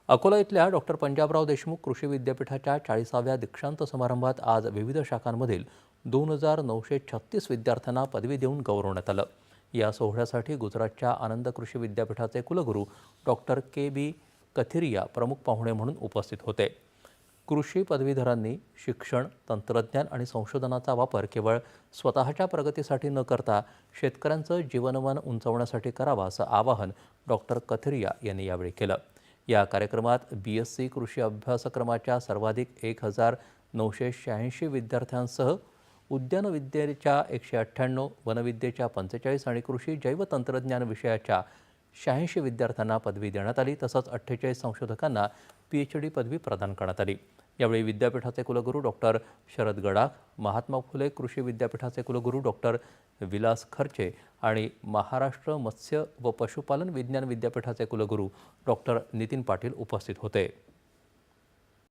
अकोला इथल्या डॉक्टर पंजाबराव देशमुख कृषी विद्यापीठाच्या 40व्या दीक्षांत समारंभात आज विविध शाखांमधील 2,936 विद्यार्थ्यांना पदवी देऊन गौरवण्यात आलं। या सोहळ्यासाठी गुजरातच्या आनंद कृषी विद्यापीठाचे कुलगुरू डॉक्टर के.बी. कथिरिया प्रमुख पाहुणे म्हणून उपस्थित होते। कृषी पदवीधरांनी शिक्षण, तंत्रज्ञान आणि संशोधनाचा वापर केवळ स्वतःच्या प्रगतीसाठी न करता शेतकऱ्यांचं जीवनमान उंचावण्यासाठी करावा असं आवाहन डॉक्टर कथिरिया यांनी यावेळी केलं। या कार्यक्रमात BSc कृषी अभ्यासक्रमाच्या सर्वाधिक 1,986 विद्यार्थ्यांसह उद्यानविद्येच्या 198, वनविद्येच्या 45 आणि कृषी जैवतंत्रज्ञान विषयाच्या 86 विद्यार्थ्यांना पदवी देण्यात आली। तसंच 48 संशोधकांना PhD पदवी प्रदान करण्यात आली। यावेळी विद्यापीठाचे कुलगुरू डॉक्टर शरद गडाख, महात्मा फुले कृषी विद्यापीठाचे कुलगुरू डॉक्टर विलास खर्चे आणि महाराष्ट्र मत्स्य व पशुपालन विज्ञान विद्यापीठाचे कुलगुरू डॉक्टर नितीन पाटील उपस्थित होते।